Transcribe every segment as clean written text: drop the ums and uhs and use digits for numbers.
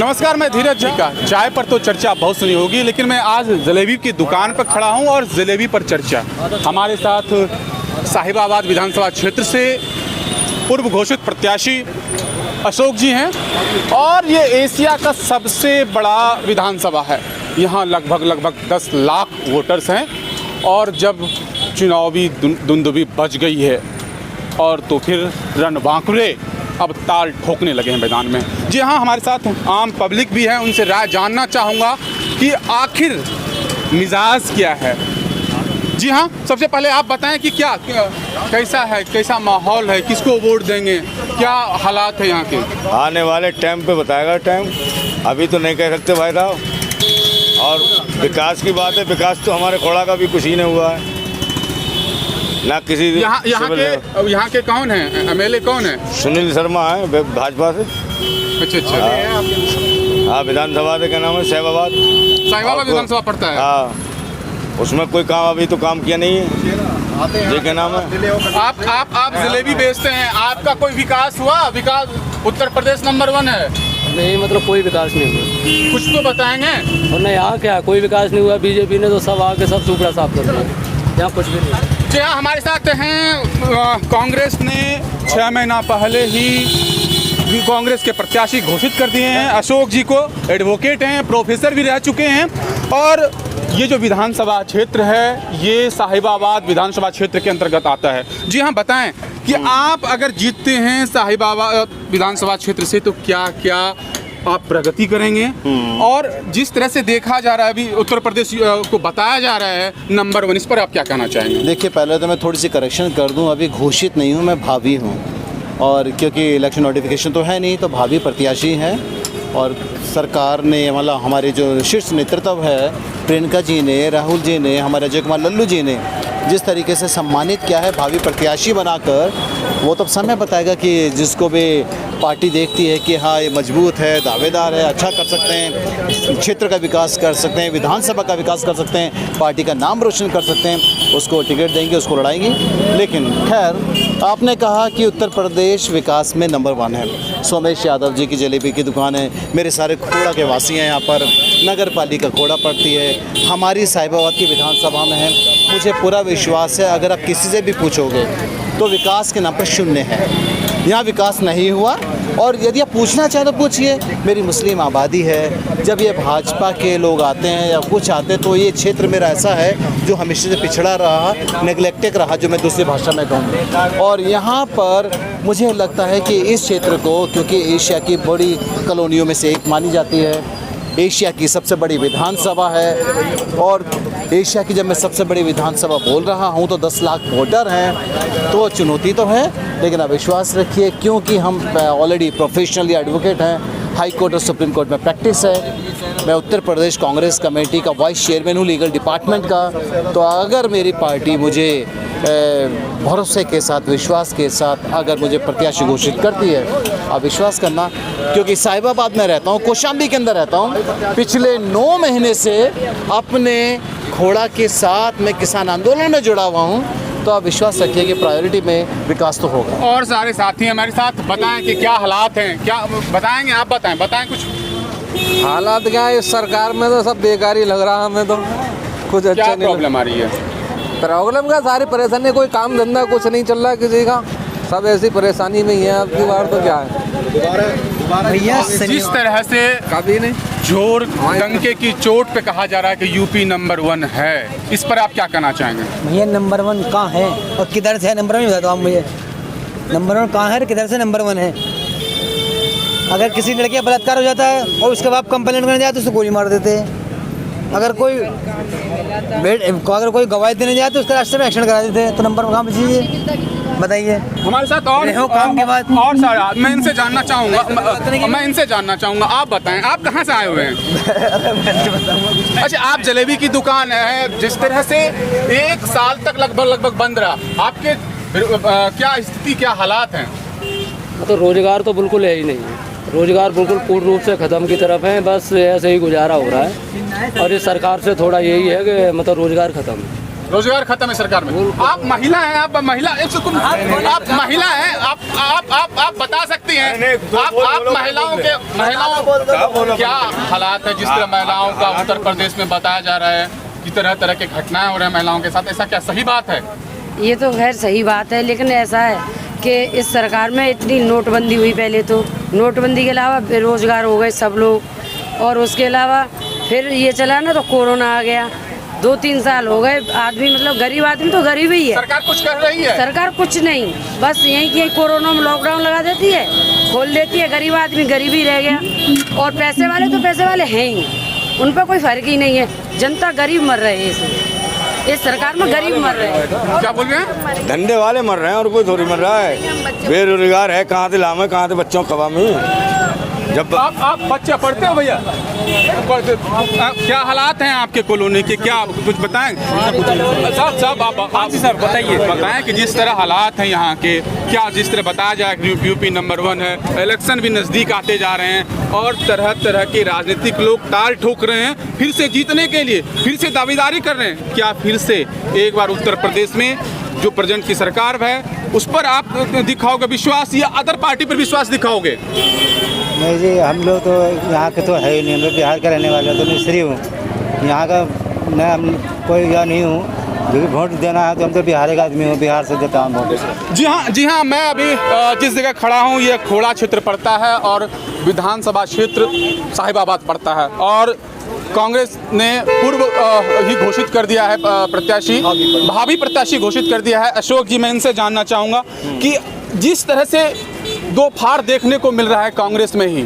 नमस्कार, मैं धीरज जी का। चाय पर तो चर्चा बहुत सुनी होगी, लेकिन मैं आज जलेबी की दुकान पर खड़ा हूं और जलेबी पर चर्चा। हमारे साथ साहिबाबाद विधानसभा क्षेत्र से पूर्व घोषित प्रत्याशी अशोक जी हैं और ये एशिया का सबसे बड़ा विधानसभा है। यहाँ लगभग 10 लाख वोटर्स हैं और जब चुनावी दुंदुभी बज गई है और तो फिर रणबांकुरे अब ताल ठोकने लगे हैं मैदान में। जी हाँ, हमारे साथ आम पब्लिक भी है, उनसे राय जानना चाहूँगा कि आखिर मिजाज क्या है। जी हाँ, सबसे पहले आप बताएं कि कैसा है, कैसा माहौल है, किसको वोट देंगे, क्या हालात है यहाँ के। आने वाले टाइम पे बताएगा टाइम, अभी तो नहीं कह सकते भाई साहब। और विकास की बात है, विकास तो हमारे खोड़ा का भी कुछ ही नहीं हुआ है ना किसी। यहाँ के कौन है एमएलए, कौन है? सुनील शर्मा है भाजपा से। अच्छा। हाँ, विधानसभा से क्या नाम है, साहिबाबाद विधानसभा पड़ता है। हाँ, उसमें कोई काम अभी तो काम किया नहीं है। ये क्या नाम है? आप जलेबी बेचते हैं, आपका कोई विकास हुआ? विकास उत्तर प्रदेश नंबर 1 है। नहीं, मतलब कोई विकास नहीं हुआ। कुछ तो बताएंगे। और नहीं, यहाँ क्या कोई विकास नहीं हुआ। बीजेपी ने तो सब आके सब सुपड़ा साफ कर दिया, यहाँ कुछ भी नहीं। जी हाँ, हमारे साथ हैं कांग्रेस ने 6 महीना पहले ही कांग्रेस के प्रत्याशी घोषित कर दिए हैं। अशोक जी को एडवोकेट हैं, प्रोफेसर भी रह चुके हैं और ये जो विधानसभा क्षेत्र है ये साहिबाबाद विधानसभा क्षेत्र के अंतर्गत आता है। जी हाँ, बताएं कि आप अगर जीतते हैं साहिबाबाद विधानसभा क्षेत्र से तो क्या क्या आप प्रगति करेंगे, और जिस तरह से देखा जा रहा है अभी उत्तर प्रदेश को बताया जा रहा है नंबर 1, इस पर आप क्या कहना चाहेंगे? देखिए, पहले तो मैं थोड़ी सी करेक्शन कर दूं, अभी घोषित नहीं हूं, मैं भावी हूं। और क्योंकि इलेक्शन नोटिफिकेशन तो है नहीं, तो भावी प्रत्याशी हैं। और सरकार ने, मतलब हमारे जो शीर्ष नेतृत्व है, प्रियंका जी ने, राहुल जी ने, हमारे अजय कुमार लल्लू जी ने जिस तरीके से सम्मानित किया है भावी प्रत्याशी बनाकर, वो तो समय बताएगा कि जिसको भी पार्टी देखती है कि हाँ ये मजबूत है, दावेदार है, अच्छा कर सकते हैं, क्षेत्र का विकास कर सकते हैं, विधानसभा का विकास कर सकते हैं, पार्टी का नाम रोशन कर सकते हैं, उसको टिकट देंगे, उसको लड़ाएंगे। लेकिन खैर, आपने कहा कि उत्तर प्रदेश विकास में नंबर 1 है। सोमेश यादव जी की जलेबी की दुकान है, मेरे सारे खोड़ा के वासी हैं, यहाँ पर नगर पालिका खोड़ा पड़ती है, हमारी साहिबाबाद की विधानसभा में है। मुझे पूरा विश्वास है, अगर आप किसी से भी पूछोगे तो विकास के नाम पर शून्य है, यहाँ विकास नहीं हुआ। और यदि आप पूछना चाहें तो पूछिए, मेरी मुस्लिम आबादी है, जब ये भाजपा के लोग आते हैं या कुछ आते हैं तो ये क्षेत्र मेरा ऐसा है जो हमेशा से पिछड़ा रहा, नेग्लेक्टेड रहा, जो मैं दूसरी भाषा में कहूँ। और यहाँ पर मुझे लगता है कि इस क्षेत्र को, क्योंकि एशिया की बड़ी कॉलोनियों में से एक मानी जाती है, एशिया की सबसे बड़ी विधानसभा है, और एशिया की जब मैं सबसे बड़ी विधानसभा बोल रहा हूं तो 10 लाख वोटर हैं, तो चुनौती तो है। लेकिन आप विश्वास रखिए, क्योंकि हम ऑलरेडी प्रोफेशनली एडवोकेट हैं, हाई कोर्ट और सुप्रीम कोर्ट में प्रैक्टिस है, मैं उत्तर प्रदेश कांग्रेस कमेटी का वाइस चेयरमैन हूँ लीगल डिपार्टमेंट का। तो अगर मेरी पार्टी मुझे भरोसे के साथ, विश्वास के साथ अगर मुझे प्रत्याशी घोषित करती है, आप विश्वास करना, क्योंकि साहिबाबाद में रहता हूँ, कौशाम्बी के अंदर रहता हूँ, पिछले 9 महीने से अपने खोड़ा के साथ मैं किसान आंदोलन में जुड़ा हुआ हूँ। तो आप विश्वास रखिए कि प्रायोरिटी में विकास तो होगा। और सारे साथी हमारे साथ, बताएं कि क्या हालात हैं, क्या बताएंगे आप? बताएं कुछ हालात क्या है इस सरकार में, तो सब बेकार ही लग रहा है हमें, तो कुछ अच्छा नहीं। प्रॉब्लम आ रही है? प्रॉब्लम का सारी परेशानी, कोई काम धंधा कुछ नहीं चल रहा किसी का, सब ऐसी परेशानी में ही है। अब की बार तो क्या है भैया, जिस तरह से कभी नहीं जोर डंके की चोट पे कहा जा रहा है कि यूपी नंबर 1 है, इस पर आप क्या कहना चाहेंगे? भैया, नंबर 1 कहाँ है और किधर से है नंबर 1? बता दो आप मुझे, नंबर 1 कहाँ है और किधर से नंबर 1 है? अगर किसी लड़के का बलात्कार हो जाता है और उसके बाद कंप्लेंट करने जाए तो उसको गोली मार देते हैं। अगर कोई गवाही देने जाए तो उसके रास्ते में एक्शन करा देते हैं। तो नंबर कहाँ बचिए, बताइए। हमारे साथ और काम के बाद और सारा मैं इनसे जानना चाहूँगा, आप बताएं, आप कहाँ से आए हुए हैं? अच्छा, आप जलेबी की दुकान है, जिस तरह से 1 साल तक लगभग बंद रहा, आपके क्या स्थिति, क्या हालात हैं? तो रोजगार तो बिल्कुल है ही नहीं, रोजगार बिल्कुल पूर्ण रूप से ख़त्म की तरफ है, बस ऐसे ही गुजारा हो रहा है। और इस सरकार से थोड़ा यही है कि मतलब रोजगार ख़त्म। रोजगार खत्म है सरकार में। आप महिला हैं, आप महिला आप महिला हैं, आप बता सकती हैं, आप महिलाओं क्या हालात है जिस तरह महिलाओं का उत्तर प्रदेश में बताया जा रहा है कि तरह के घटनाएं हो रही हैं महिलाओं के साथ, ऐसा क्या सही बात है? ये तो खैर सही बात है, लेकिन ऐसा है कि इस सरकार में इतनी नोटबंदी हुई, पहले तो नोटबंदी के अलावा बेरोजगार हो गए सब लोग, और उसके अलावा फिर ये चला ना तो कोरोना आ गया, 2-3 साल हो गए, आदमी मतलब गरीब आदमी तो गरीब ही है। सरकार कुछ कर रही है? सरकार कुछ नहीं, बस यही कि कोरोना में लॉकडाउन लगा देती है, खोल देती है, गरीब आदमी गरीब ही रह गया, और पैसे वाले तो पैसे वाले हैं ही, उन पर कोई फर्क ही नहीं है। जनता गरीब मर रहे है, इस सरकार में गरीब मर रहे हैं। क्या बोल रहे हैं? धंधे वाले मर रहे हैं और कोई थोड़ी मर रहा है। बेरोजगार है, कहाँ से लावे, कहाँ से बच्चों को खवावे। जब आप बच्चा पढ़ते हो भैया? क्या हालात हैं आपके कॉलोनी के, क्या कुछ बताएं? साहब आप सर बताएं कि जिस तरह हालात हैं यहाँ के, क्या जिस तरह बताया जाए यूपी नंबर 1 है, इलेक्शन भी नज़दीक आते जा रहे हैं और तरह के राजनीतिक लोग ताल ठोक रहे हैं फिर से जीतने के लिए, फिर से दावेदारी कर रहे हैं। क्या फिर से एक बार उत्तर प्रदेश में जो प्रेजेंट की सरकार है उस पर आप दिखाओगे विश्वास या अदर पार्टी पर विश्वास दिखाओगे? नहीं जी, हम लोग तो यहाँ के तो है ही नहीं, हम लोग बिहार का रहने वाले तो मैं श्री हूँ, यहाँ का मैं हम कोई यह नहीं हूँ, जो भी वोट देना है तो हम तो बिहार का आदमी हूँ, बिहार से देता हूँ वोट। जी हाँ, मैं अभी जिस जगह खड़ा हूँ ये खोड़ा क्षेत्र पड़ता है और विधानसभा क्षेत्र साहिबाबाद पड़ता है, और कांग्रेस ने पूर्व ही घोषित कर दिया है प्रत्याशी, भावी प्रत्याशी घोषित कर दिया है। अशोक जी, मैं इनसे जानना चाहूँगा कि जिस तरह से दो फाड़ देखने को मिल रहा है कांग्रेस में ही,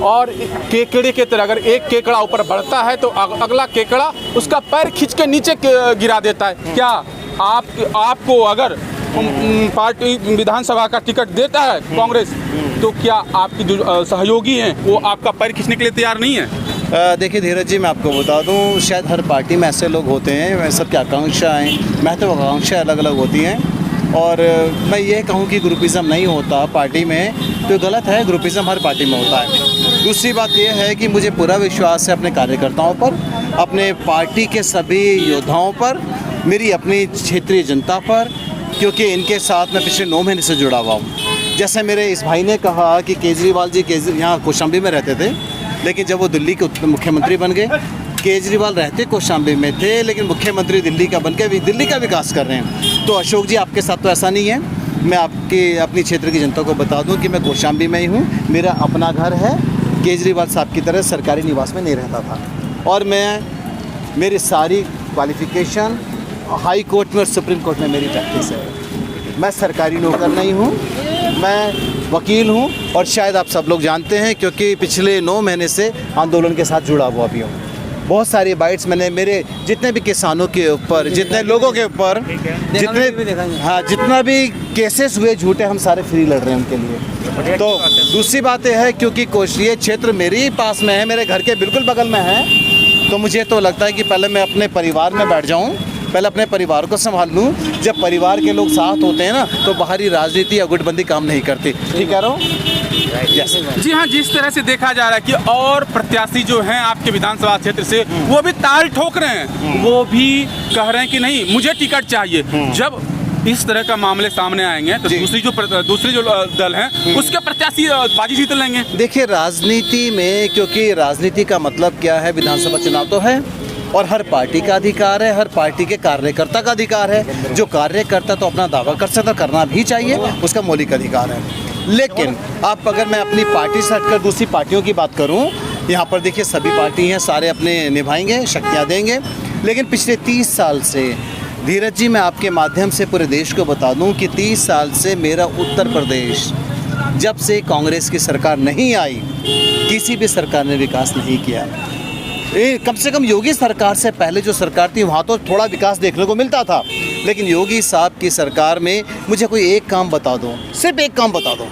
और केकड़े के तरह अगर एक केकड़ा ऊपर बढ़ता है तो अगला केकड़ा उसका पैर खींच के नीचे गिरा देता है। क्या आपको अगर पार्टी विधानसभा का टिकट देता है कांग्रेस, तो क्या आपकी जो सहयोगी हैं वो आपका पैर खींचने के लिए तैयार नहीं है? देखिए धीरज जी, मैं आपको बता दूं, शायद हर पार्टी में ऐसे लोग होते हैं, सबकी आकांक्षाएँ, महत्वाकांक्षाएँ अलग अलग होती हैं, और मैं ये कहूँ कि ग्रुपिज़म नहीं होता पार्टी में तो गलत है, ग्रुपिज़म हर पार्टी में होता है। दूसरी बात यह है कि मुझे पूरा विश्वास है अपने कार्यकर्ताओं पर, अपने पार्टी के सभी योद्धाओं पर, मेरी अपनी क्षेत्रीय जनता पर, क्योंकि इनके साथ मैं पिछले 9 महीने से जुड़ा हुआ हूँ। जैसे मेरे इस भाई ने कहा कि केजरीवाल जी यहाँ कौशाम्बी में रहते थे, लेकिन जब वो दिल्ली के मुख्यमंत्री बन गए, केजरीवाल रहते कौशाम्बी में थे लेकिन मुख्यमंत्री दिल्ली का बनकर भी दिल्ली का विकास कर रहे हैं। तो अशोक जी, आपके साथ तो ऐसा नहीं है। मैं अपनी क्षेत्र की जनता को बता दूं कि मैं कौशाम्बी में ही हूं, मेरा अपना घर है, केजरीवाल साहब की तरह सरकारी निवास में नहीं रहता था, और मेरी सारी क्वालिफ़िकेशन हाई कोर्ट में और सुप्रीम कोर्ट में मेरी प्रैक्टिस है। मैं सरकारी नौकर नहीं हूँ, मैं वकील हूँ, और शायद आप सब लोग जानते हैं क्योंकि पिछले 9 महीने से आंदोलन के साथ जुड़ा हुआ भी हूँ। बहुत सारी बाइट्स मैंने मेरे जितने भी किसानों के ऊपर, जितने लोगों के ऊपर, जितना भी केसेस हुए झूठे, हम सारे फ्री लड़ रहे हैं उनके लिए। तो दूसरी बात यह है क्योंकि ये क्षेत्र मेरे ही पास में है, मेरे घर के बिल्कुल बगल में है, तो मुझे तो लगता है कि पहले मैं अपने परिवार में बैठ जाऊँ, पहले अपने परिवार को संभाल लूँ। जब परिवार के लोग साथ होते हैं ना तो बाहरी राजनीति या गुटबंदी काम नहीं करती। ठीक कह रहा हूँ? जी हाँ, जिस तरह से देखा जा रहा है कि और प्रत्याशी जो हैं आपके विधानसभा क्षेत्र से वो भी ताल ठोक रहे हैं, वो भी कह रहे हैं कि नहीं मुझे टिकट चाहिए। जब इस तरह का मामले सामने आएंगे तो दूसरी जो दल हैं उसके प्रत्याशी बाजी जीत लेंगे। देखिए, राजनीति में, क्योंकि राजनीति का मतलब क्या है, विधानसभा चुनाव तो है और हर पार्टी का अधिकार है, हर पार्टी के कार्यकर्ता का अधिकार है। जो कार्यकर्ता तो अपना दावा कर सकता, करना भी चाहिए, उसका मौलिक अधिकार है। लेकिन आप अगर मैं अपनी पार्टी से हटकर दूसरी पार्टियों की बात करूं, यहाँ पर देखिए सभी पार्टी हैं, सारे अपने निभाएंगे, शक्तियाँ देंगे। लेकिन पिछले 30 साल से, धीरज जी मैं आपके माध्यम से पूरे देश को बता दूं कि 30 साल से मेरा उत्तर प्रदेश, जब से कांग्रेस की सरकार नहीं आई, किसी भी सरकार ने विकास नहीं किया। कम से कम योगी सरकार से पहले जो सरकार थी वहाँ तो थोड़ा विकास देखने को मिलता था, लेकिन योगी साहब की सरकार में मुझे कोई एक काम बता दो, सिर्फ एक काम बता दो।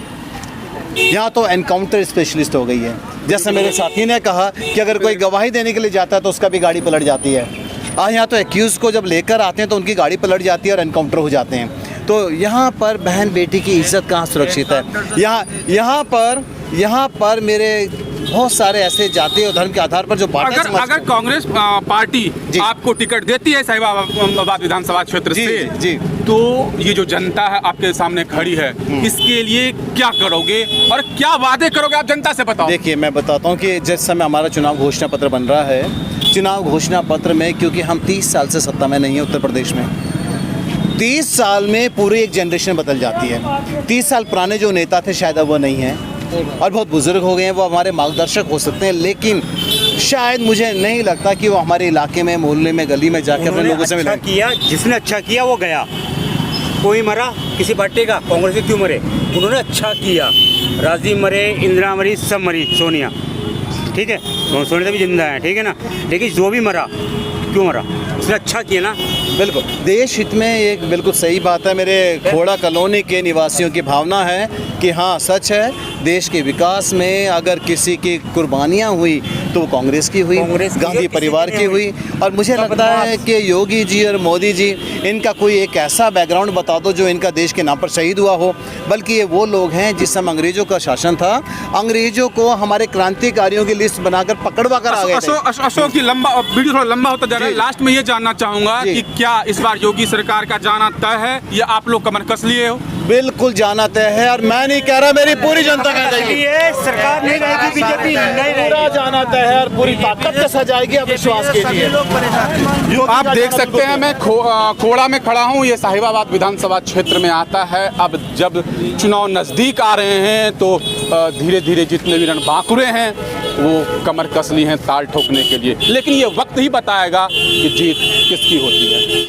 यहाँ तो एनकाउंटर स्पेशलिस्ट हो गई है। जैसे मेरे साथी ने कहा कि अगर कोई गवाही देने के लिए जाता है तो उसका भी गाड़ी पलट जाती है। यहाँ तो एक्यूज़ को जब लेकर आते हैं तो उनकी गाड़ी पलट जाती है और एनकाउंटर हो जाते हैं। तो यहाँ पर बहन बेटी की इज्जत कहाँ सुरक्षित है? यहाँ पर मेरे बहुत सारे ऐसे जाति और धर्म के आधार पर जो बांटा अगर समाज अगर को। कांग्रेस पार्टी जी। आपको टिकट देती है साहिबाबाद विधानसभा क्षेत्र जी, से, जी। तो ये जो जनता है आपके सामने खड़ी है, इसके लिए क्या करोगे और क्या वादे करोगे, आप जनता से बताओ। देखिए, मैं बताता हूँ कि जिस समय हमारा चुनाव घोषणा पत्र बन रहा है, चुनाव घोषणा पत्र में, क्योंकि हम 30 साल से सत्ता में नहीं है उत्तर प्रदेश में, 30 साल में पूरी एक जनरेशन बदल जाती है। 30 साल पुराने जो नेता थे शायद अब वो नहीं हैं और बहुत बुजुर्ग हो गए हैं, वो हमारे मार्गदर्शक हो सकते हैं, लेकिन शायद मुझे नहीं लगता कि वो हमारे इलाके में, मोहल्ले में, गली में जाके अपने लोगों से अच्छा मिलें। किया, जिसने अच्छा किया वो गया। कोई मरा किसी पार्टी का, कांग्रेस के क्यों मरे? उन्होंने अच्छा किया। राजीव मरे, इंदिरा मरी, सब मरी, सोनिया, ठीक है, सोनिया भी जिंदा है, ठीक है ना, लेकिन जो भी मरा क्यों मरा? उसने अच्छा किया ना। बिल्कुल, देश हित में एक बिल्कुल सही बात है। मेरे खोड़ा कॉलोनी के निवासियों की भावना है कि हाँ, सच है, देश के विकास में अगर किसी की कुर्बानियाँ हुई तो वो कांग्रेस की हुई, कांग्रेस की गांधी हुई, परिवार किसी की की हुई। और मुझे लगता है कि योगी जी और मोदी जी, इनका कोई एक ऐसा बैकग्राउंड बता दो जो इनका देश के नाम पर शहीद हुआ हो। बल्कि ये वो लोग हैं जिस समय अंग्रेजों का शासन था, अंग्रेजों को हमारे क्रांतिकारियों की लिस्ट बनाकर पकड़वा कर आ गए थे। अशोक की लंबा वीडियो थोड़ा लंबा होता जा रहा है। लास्ट में ये जानना चाहूंगा जी। कि क्या इस बार योगी सरकार का जाना तय है या आप लोग कमर कस लिए हो? बिल्कुल जाना तय है, और मैं नहीं कह रहा, मेरी पूरी जनता कह रही है। ये सरकार नहीं रहेगी, बीजेपी नहीं पूरा रहेगी। जाना तय है और पूरी ताकत के साथ जाएगी, आप विश्वास कीजिए। आप देख सकते हैं, मैं खोड़ा में खड़ा हूं, ये साहिबाबाद विधानसभा क्षेत्र में आता है। अब जब चुनाव नज़दीक आ रहे हैं तो धीरे धीरे जितने भी रणबांकुरे हैं वो कमर कस ली हैं ताल ठोकने के लिए, लेकिन ये वक्त ही बताएगा कि जीत किसकी होती है।